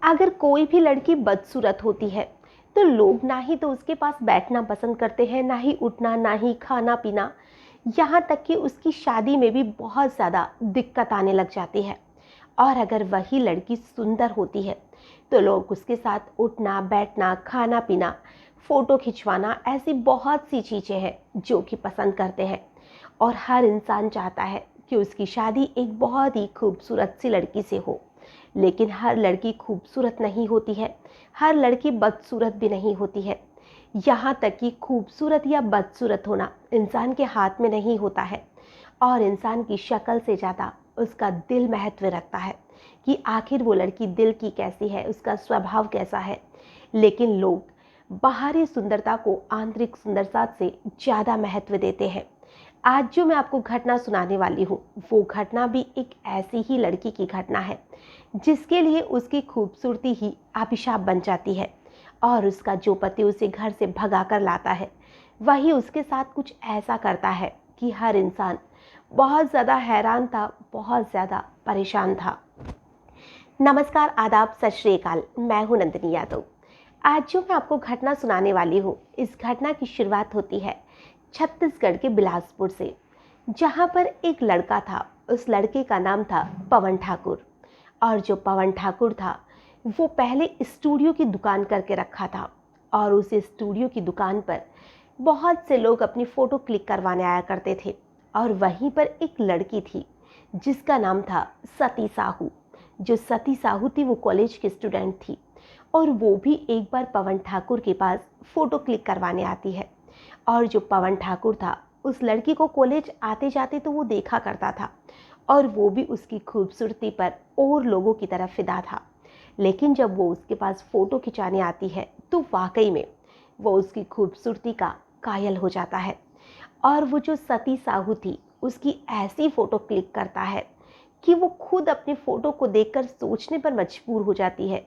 अगर कोई भी लड़की बदसूरत होती है तो लोग ना ही तो उसके पास बैठना पसंद करते हैं, ना ही उठना, ना ही खाना पीना। यहाँ तक कि उसकी शादी में भी बहुत ज़्यादा दिक्कत आने लग जाती है। और अगर वही लड़की सुंदर होती है तो लोग उसके साथ उठना बैठना, खाना पीना, फ़ोटो खिंचवाना, ऐसी बहुत सी चीज़ें हैं जो कि पसंद करते हैं। और हर इंसान चाहता है कि उसकी शादी एक बहुत ही खूबसूरत सी लड़की से हो। लेकिन हर लड़की खूबसूरत नहीं होती है, हर लड़की बदसूरत भी नहीं होती है। यहाँ तक कि खूबसूरत या बदसूरत होना इंसान के हाथ में नहीं होता है। और इंसान की शक्ल से ज़्यादा उसका दिल महत्व रखता है कि आखिर वो लड़की दिल की कैसी है, उसका स्वभाव कैसा है। लेकिन लोग बाहरी सुंदरता को आंतरिक सुंदरता से ज़्यादा महत्व देते हैं। आज जो मैं आपको घटना सुनाने वाली हूँ वो घटना भी एक ऐसी ही लड़की की घटना है जिसके लिए उसकी खूबसूरती ही अभिशाप बन जाती है। और उसका जो पति उसे घर से भगा कर लाता है वही उसके साथ कुछ ऐसा करता है कि हर इंसान बहुत ज़्यादा हैरान था, बहुत ज़्यादा परेशान था। नमस्कार, आदाब, सत श्री अकाल। मैं हूँ नंदिनी यादव। आज जो मैं आपको घटना सुनाने वाली हूँ, इस घटना की शुरुआत होती है छत्तीसगढ़ के बिलासपुर से, जहाँ पर एक लड़का था। उस लड़के का नाम था पवन ठाकुर। और जो पवन ठाकुर था वो पहले स्टूडियो की दुकान करके रखा था। और उस स्टूडियो की दुकान पर बहुत से लोग अपनी फ़ोटो क्लिक करवाने आया करते थे। और वहीं पर एक लड़की थी जिसका नाम था सती साहू। जो सती साहू थी वो कॉलेज की स्टूडेंट थी और वो भी एक बार पवन ठाकुर के पास फ़ोटो क्लिक करवाने आती है। और जो पवन ठाकुर था उस लड़की को कॉलेज आते जाते तो वो देखा करता था और वो भी उसकी खूबसूरती पर और लोगों की तरफ फिदा था। लेकिन जब वो उसके पास फ़ोटो खिंचाने आती है तो वाकई में वो उसकी खूबसूरती का कायल हो जाता है। और वो जो सती साहू थी उसकी ऐसी फ़ोटो क्लिक करता है कि वो खुद अपनी फ़ोटो को देखकर सोचने पर मजबूर हो जाती है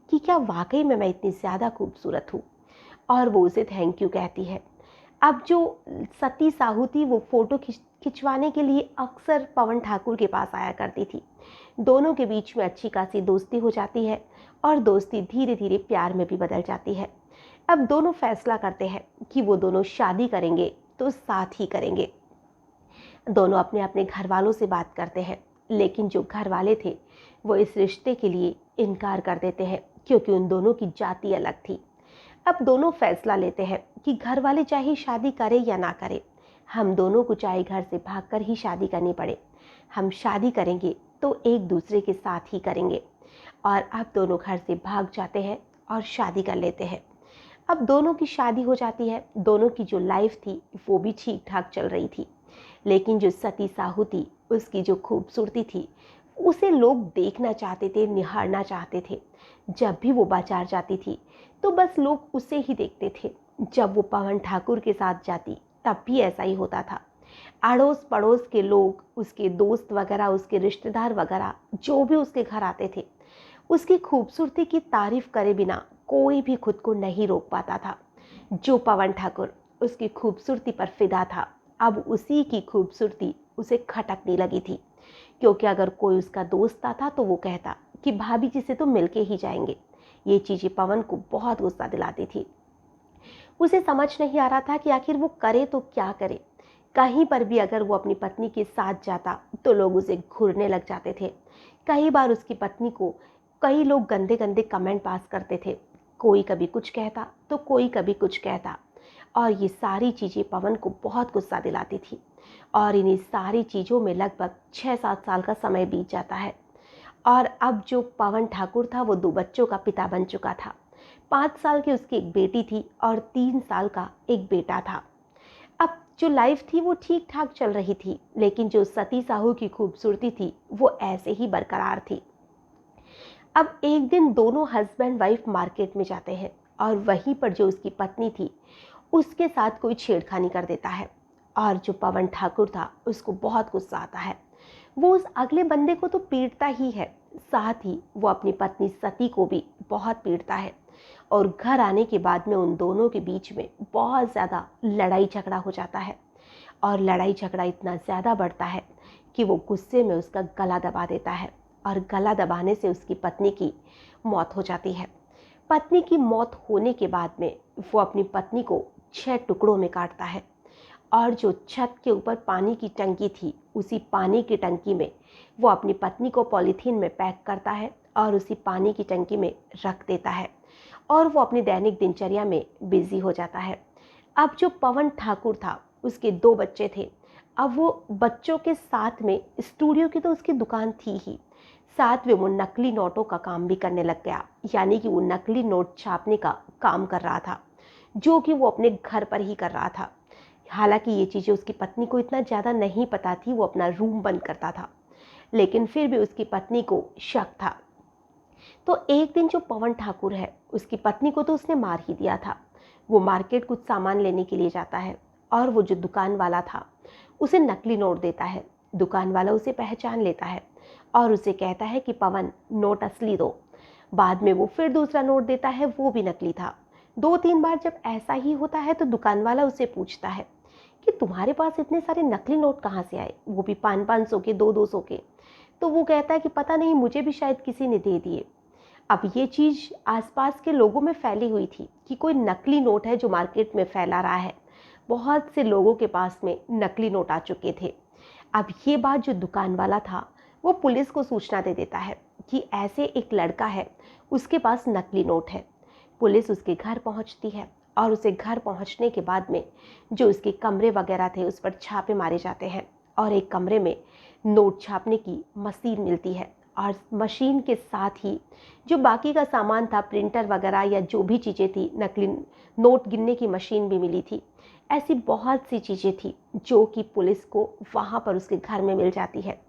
कि क्या वाकई में मैं इतनी ज़्यादा खूबसूरत हूँ। और वो उसे थैंक यू कहती है। अब जो सती साहू थी वो फ़ोटो खिंचवाने के लिए अक्सर पवन ठाकुर के पास आया करती थी। दोनों के बीच में अच्छी खासी दोस्ती हो जाती है और दोस्ती धीरे धीरे प्यार में भी बदल जाती है। अब दोनों फैसला करते हैं कि वो दोनों शादी करेंगे तो साथ ही करेंगे। दोनों अपने अपने घर वालों से बात करते हैं, लेकिन जो घर वाले थे वो इस रिश्ते के लिए इनकार कर देते हैं क्योंकि उन दोनों की जाति अलग थी। अब दोनों फैसला लेते हैं कि घर वाले चाहे शादी करें या ना करें, हम दोनों को चाहे घर से भागकर ही शादी करनी पड़े, हम शादी करेंगे तो एक दूसरे के साथ ही करेंगे। और अब दोनों घर से भाग जाते हैं और शादी कर लेते हैं। अब दोनों की शादी हो जाती है। दोनों की जो लाइफ थी वो भी ठीक ठाक चल रही थी। लेकिन जो सती साहू थी उसकी जो खूबसूरती थी उसे लोग देखना चाहते थे, निहारना चाहते थे। जब भी वो बाजार जाती थी तो बस लोग उसे ही देखते थे। जब वो पवन ठाकुर के साथ जाती तब भी ऐसा ही होता था। अड़ोस पड़ोस के लोग, उसके दोस्त वगैरह, उसके रिश्तेदार वगैरह जो भी उसके घर आते थे, उसकी खूबसूरती की तारीफ करे बिना कोई भी खुद को नहीं रोक पाता था। जो पवन ठाकुर उसकी खूबसूरती पर फिदा था, अब उसी की खूबसूरती उसे खटकने लगी थी। क्योंकि अगर कोई उसका दोस्त आता तो वो कहता कि भाभी जी से तो मिलके ही जाएंगे। ये चीज़ें पवन को बहुत गुस्सा दिलाती थी। उसे समझ नहीं आ रहा था कि आखिर वो करे तो क्या करे। कहीं पर भी अगर वो अपनी पत्नी के साथ जाता तो लोग उसे घूरने लग जाते थे। कई बार उसकी पत्नी को कई लोग गंदे गंदे कमेंट पास करते थे। कोई कभी कुछ कहता तो कोई कभी कुछ कहता। और ये सारी चीज़ें पवन को बहुत गुस्सा दिलाती थी। और इन्हीं सारी चीज़ों में लगभग 6-7 साल का समय बीत जाता है। और अब जो पवन ठाकुर था वो 2 बच्चों का पिता बन चुका था। 5 साल की उसकी एक बेटी थी और 3 साल का एक बेटा था। अब जो लाइफ थी वो ठीक ठाक चल रही थी, लेकिन जो सती साहू की खूबसूरती थी वो ऐसे ही बरकरार थी। अब एक दिन दोनों हस्बैंड वाइफ मार्केट में जाते हैं और वहीं पर जो उसकी पत्नी थी उसके साथ कोई छेड़खानी कर देता है। और जो पवन ठाकुर था उसको बहुत गुस्सा आता है। वो उस अगले बंदे को तो पीटता ही है, साथ ही वो अपनी पत्नी सती को भी बहुत पीटता है। और घर आने के बाद में उन दोनों के बीच में बहुत ज़्यादा लड़ाई झगड़ा हो जाता है। और लड़ाई झगड़ा इतना ज़्यादा बढ़ता है कि वो गुस्से में उसका गला दबा देता है और गला दबाने से उसकी पत्नी की मौत हो जाती है। पत्नी की मौत होने के बाद में वो अपनी पत्नी को 6 टुकड़ों में काटता है और जो छत के ऊपर पानी की टंकी थी, उसी पानी की टंकी में वो अपनी पत्नी को पॉलीथीन में पैक करता है और उसी पानी की टंकी में रख देता है और वो अपनी दैनिक दिनचर्या में बिजी हो जाता है। अब जो पवन ठाकुर था, उसके 2 बच्चे थे। अब वो बच्चों के साथ में स्टूडियो की तो उसकी दुकान थी ही, साथ में वो नकली नोटों का काम भी करने लग गया। यानी कि वो नकली नोट छापने का काम कर रहा था, जो कि वो अपने घर पर ही कर रहा था। हालांकि ये चीज़ें उसकी पत्नी को इतना ज़्यादा नहीं पता थी, वो अपना रूम बंद करता था, लेकिन फिर भी उसकी पत्नी को शक था। तो एक दिन जो पवन ठाकुर है, उसकी पत्नी को तो उसने मार ही दिया था। वो मार्केट कुछ सामान लेने के लिए जाता है और वो जो दुकान वाला था, उसे नकली नोट देता है। दुकान वाला उसे पहचान लेता है और उसे कहता है कि पवन, नोट असली दो। बाद में वो फिर दूसरा नोट देता है, वो भी नकली था। 2-3 बार जब ऐसा ही होता है तो दुकान वाला उसे पूछता है कि तुम्हारे पास इतने सारे नकली नोट कहाँ से आए, वो भी 500-500 के, 200-200 के। तो वो कहता है कि पता नहीं, मुझे भी शायद किसी ने दे दिए। अब ये चीज़ आसपास के लोगों में फैली हुई थी कि कोई नकली नोट है जो मार्केट में फैला रहा है। बहुत से लोगों के पास में नकली नोट आ चुके थे। अब ये बात जो दुकान वाला था, वो पुलिस को सूचना दे देता है कि ऐसे एक लड़का है, उसके पास नकली नोट है। पुलिस उसके घर पहुंचती है और उसे घर पहुंचने के बाद में जो उसके कमरे वगैरह थे, उस पर छापे मारे जाते हैं और एक कमरे में नोट छापने की मशीन मिलती है और मशीन के साथ ही जो बाकी का सामान था, प्रिंटर वगैरह या जो भी चीज़ें थी, नकली नोट गिनने की मशीन भी मिली थी। ऐसी बहुत सी चीज़ें थी जो कि पुलिस को वहाँ पर उसके घर में मिल जाती है।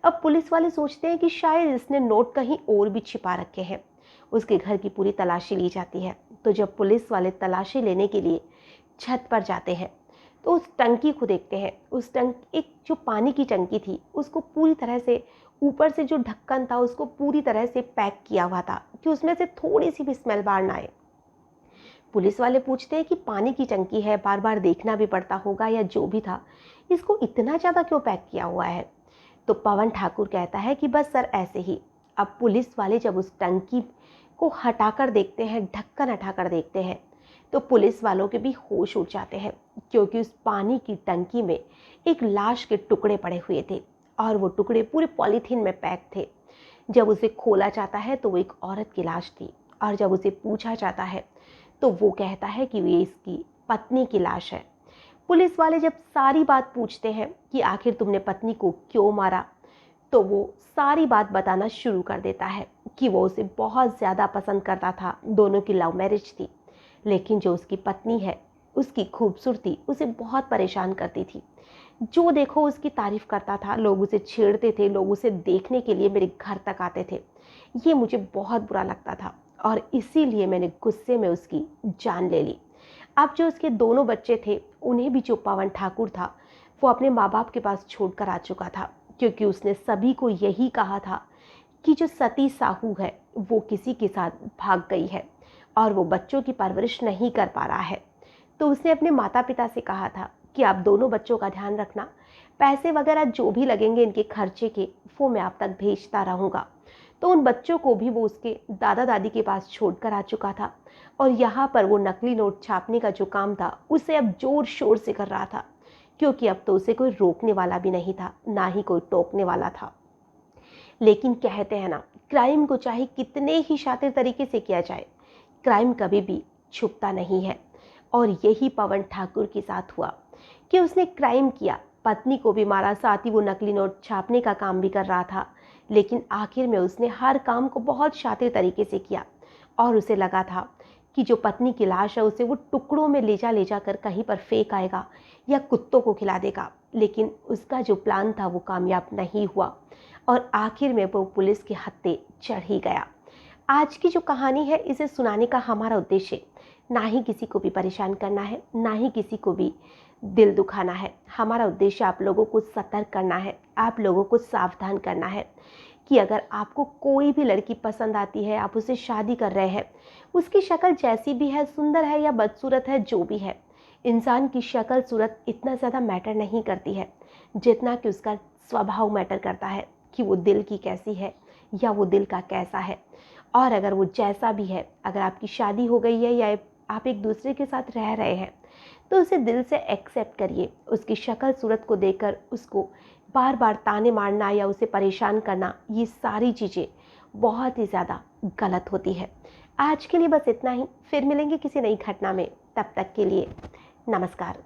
अब पुलिस वाले सोचते हैं कि शायद इसने नोट कहीं और भी छिपा रखे हैं। उसके घर की पूरी तलाशी ली जाती है। तो जब पुलिस वाले तलाशी लेने के लिए छत पर जाते हैं तो उस टंकी को देखते हैं। उस एक जो पानी की टंकी थी, उसको पूरी तरह से ऊपर से जो ढक्कन था, उसको पूरी तरह से पैक किया हुआ था कि उसमें से थोड़ी सी भी स्मेल बाहर ना आए। पुलिस वाले पूछते हैं कि पानी की टंकी है, बार बार देखना भी पड़ता होगा या जो भी था, इसको इतना ज़्यादा क्यों पैक किया हुआ है? तो पवन ठाकुर कहता है कि बस सर, ऐसे ही। अब पुलिस वाले जब उस टंकी को हटाकर देखते हैं, ढक्कन हटाकर देखते हैं, तो पुलिस वालों के भी होश उड़ जाते हैं, क्योंकि उस पानी की टंकी में एक लाश के टुकड़े पड़े हुए थे और वो टुकड़े पूरे पॉलीथीन में पैक थे। जब उसे खोला जाता है तो वो एक औरत की लाश थी और जब उसे पूछा जाता है तो वो कहता है कि ये इसकी पत्नी की लाश है। पुलिस वाले जब सारी बात पूछते हैं कि आखिर तुमने पत्नी को क्यों मारा, तो वो सारी बात बताना शुरू कर देता है कि वो उसे बहुत ज़्यादा पसंद करता था, दोनों की लव मैरिज थी। लेकिन जो उसकी पत्नी है, उसकी खूबसूरती उसे बहुत परेशान करती थी। जो देखो उसकी तारीफ करता था, लोग उसे छेड़ते थे, लोग उसे देखने के लिए मेरे घर तक आते थे। ये मुझे बहुत बुरा लगता था और इसीलिए मैंने गुस्से में उसकी जान ले ली। अब जो उसके दोनों बच्चे थे, उन्हें भी जो पवन ठाकुर था, वो अपने माँ बाप के पास छोड़कर आ चुका था, क्योंकि उसने सभी को यही कहा था कि जो सती साहू है, वो किसी के साथ भाग गई है और वो बच्चों की परवरिश नहीं कर पा रहा है। तो उसने अपने माता पिता से कहा था कि आप दोनों बच्चों का ध्यान रखना, पैसे वगैरह जो भी लगेंगे इनके खर्चे के, वो मैं आप तक भेजता रहूँगा। तो उन बच्चों को भी वो उसके दादा दादी के पास छोड़कर आ चुका था और यहाँ पर वो नकली नोट छापने का जो काम था, उसे अब जोर शोर से कर रहा था, क्योंकि अब तो उसे कोई रोकने वाला भी नहीं था, ना ही कोई टोकने वाला था। लेकिन कहते हैं ना, क्राइम को चाहे कितने ही शातिर तरीके से किया जाए, क्राइम कभी भी छुपता नहीं है। और यही पवन ठाकुर के साथ हुआ कि उसने क्राइम किया, पत्नी को भी मारा, साथ ही वो नकली नोट छापने का काम भी कर रहा था। लेकिन आखिर में उसने हर काम को बहुत शातिर तरीके से किया और उसे लगा था कि जो पत्नी की लाश है, उसे वो टुकड़ों में ले जा कर कहीं पर फेंक आएगा या कुत्तों को खिला देगा। लेकिन उसका जो प्लान था वो कामयाब नहीं हुआ और आखिर में वो पुलिस के हत्थे चढ़ ही गया। आज की जो कहानी है, इसे सुनाने का हमारा उद्देश्य ना ही किसी को भी परेशान करना है, ना ही किसी को भी दिल दुखाना है। हमारा उद्देश्य आप लोगों को सतर्क करना है, आप लोगों को सावधान करना है कि अगर आपको कोई भी लड़की पसंद आती है, आप उससे शादी कर रहे हैं, उसकी शक्ल जैसी भी है, सुंदर है या बदसूरत है, जो भी है, इंसान की शक्ल सूरत इतना ज़्यादा मैटर नहीं करती है जितना कि उसका स्वभाव मैटर करता है कि वो दिल की कैसी है या वो दिल का कैसा है। और अगर वो जैसा भी है, अगर आपकी शादी हो गई है या आप एक दूसरे के साथ रह रहे हैं, तो उसे दिल से एक्सेप्ट करिए। उसकी शक्ल सूरत को देखकर उसको बार बार ताने मारना या उसे परेशान करना, ये सारी चीज़ें बहुत ही ज़्यादा गलत होती है। आज के लिए बस इतना ही, फिर मिलेंगे किसी नई घटना में। तब तक के लिए नमस्कार।